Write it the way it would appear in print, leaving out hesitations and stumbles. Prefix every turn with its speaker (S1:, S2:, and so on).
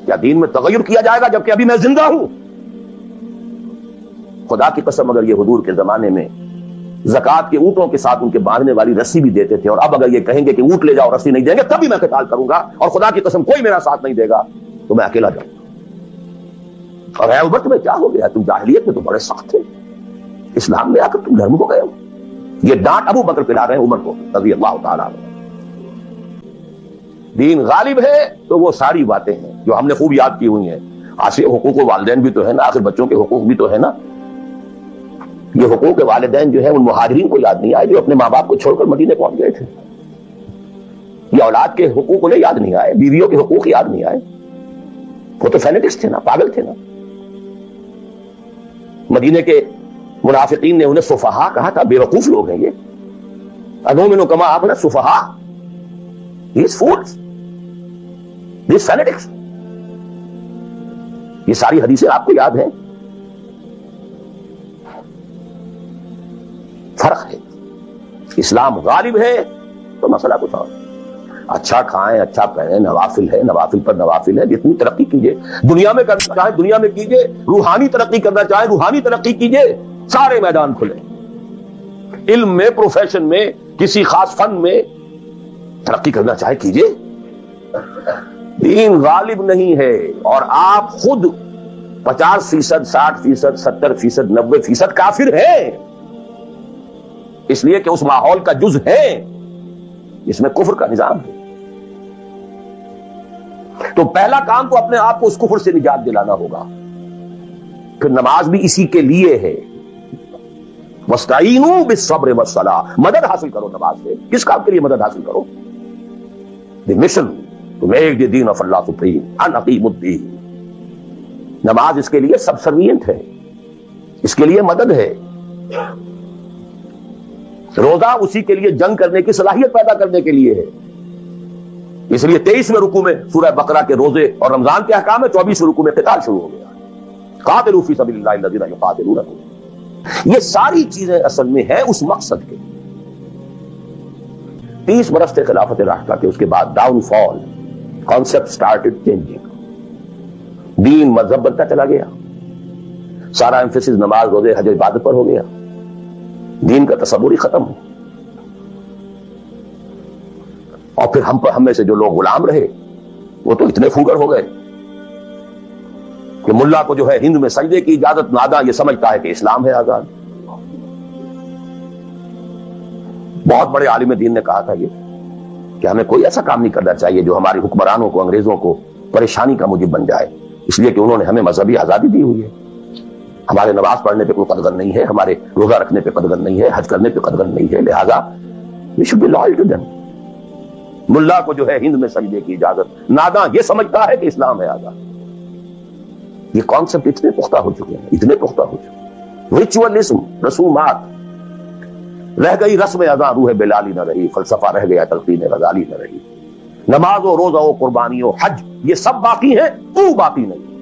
S1: کیا دین میں تغیر کیا جائے گا جبکہ ابھی میں زندہ ہوں؟ خدا کی قسم اگر یہ حضور کے زمانے میں زکات کے اونٹوں کے ساتھ ان کے باندھنے والی رسی بھی دیتے تھے، اور اب اگر یہ کہیں گے کہ اونٹ لے جاؤ رسی نہیں دیں گے، تب بھی میں قتال کروں گا، اور خدا کی قسم کوئی میرا ساتھ نہیں دے گا تو میں اکیلا جاؤں گا۔ اور اے عمر تمہیں کیا ہو گیا؟ تم جاہلیت میں تو بڑے سخت تھے، اسلام میں آ کر تم نرم ہو گئے ہو۔ یہ ڈانٹ ابو بکر پلا رہے ہیں عمر کو رضی اللہ تعالیٰ عنہ۔ دین غالب ہے تو وہ ساری باتیں ہیں جو ہم نے خوب یاد کی ہوئی ہیں۔ آخر حقوق والدین بھی تو ہے نا، آخر بچوں کے حقوق بھی تو ہے نا۔ یہ حقوق والدین جو ہے ان مہاجرین کو یاد نہیں آئے جو اپنے ماں باپ کو چھوڑ کر مدینے پہنچ گئے تھے۔ یہ اولاد کے حقوق انہیں یاد نہیں آئے، بیویوں کے حقوق یاد نہیں آئے۔ وہ تو فینیٹکس تھے نا، پاگل تھے نا۔ مدینے کے منافقین نے انہیں سفہا کہا تھا، بے وقوف لوگ ہیں یہ۔ انؤمن کما آمن سفہا، these fools, these fanatics۔ یہ ساری حدیثیں آپ کو یاد ہیں۔ فرق ہے، اسلام غالب ہے تو مسئلہ کچھ اور۔ اچھا کھائیں، اچھا پہنیں، نوافل ہے، نوافل پر نوافل ہے، جتنی ترقی کیجئے، دنیا میں کرنا چاہیں دنیا میں کیجئے، روحانی ترقی کرنا چاہیں روحانی ترقی کیجئے، سارے میدان کھلے۔ علم میں، پروفیشن میں، کسی خاص فن میں ترقی کرنا چاہے کیجئے۔ دین غالب نہیں ہے، اور آپ خود 50%، 60%، 70%، 90% کافر ہیں، اس لیے کہ اس ماحول کا جز ہے جس میں کفر کا نظام ہے۔ تو پہلا کام تو اپنے آپ کو اس کفر سے نجات دلانا ہوگا، پھر نماز بھی اسی کے لیے ہے۔ وَاسْتَعِینُوا بِالصَّبْرِ وَالصَّلَاةِ، مدد حاصل کرو نماز سے۔ کس کام کے لیے مدد حاصل کرو؟ The mission to make the deen of Allah supreme and aqim الدین۔ نماز اس کے لیے سبسروینٹ ہے، اس کے لیے مدد ہے۔ روزہ اسی کے لیے جنگ کرنے کی صلاحیت پیدا کرنے کے لیے ہے۔ اس لیے 23ویں رکوع میں سورہ بقرہ کے روزے اور رمضان کے احکام میں 24ویں رکوع میں قتال شروع ہو گیا، قاتلوا فی سبیل اللہ الذین یقاتلونکم۔ یہ ساری چیزیں اصل میں ہیں اس مقصد کے۔ 30 برس تھے خلافت راشدہ کے، اس کے بعد ڈاؤن فال، کانسیپٹ سٹارٹڈ چینجنگ، دین مذہب بنتا چلا گیا، سارا ایمفیسس نماز روزے حج عبادت پر ہو گیا، دین کا تصور ہی ختم ہو۔ اور پھر ہم میں سے جو لوگ غلام رہے وہ تو اتنے پھوگر ہو گئے کہ ملا کو جو ہے ہند میں سجدے کی اجازت ناداں یہ سمجھتا ہے کہ اسلام ہے آزاد۔ بہت بڑے عالم دین نے کہا تھا یہ کہ ہمیں کوئی ایسا کام نہیں کرنا چاہیے جو ہماری حکمرانوں کو، انگریزوں کو پریشانی کا موجب بن جائے، اس لیے کہ انہوں نے ہمیں مذہبی آزادی دی ہوئی ہے۔ ہمارے نماز پڑھنے پہ کوئی قدغن نہیں ہے، ہمارے روزہ رکھنے پہ قدغن نہیں ہے، حج کرنے پہ قدغن نہیں ہے، لہذا we should be loyal to them۔ ملا کو جو ہے ہند میں سجدے کی اجازت ناداں یہ سمجھتا ہے کہ اسلام ہے آزاد۔ یہ کانسیپٹ اتنے پختہ ہو چکے ہیں، اتنے پختہ ہو چکے۔ ریچولزم، رسومات رہ گئی، رسم اذاں روح بلالی نہ رہی، فلسفہ رہ گیا، تلقین غزالی نہ رہی، نماز و روزہ و قربانی و حج یہ سب باقی ہیں، تو باقی نہیں۔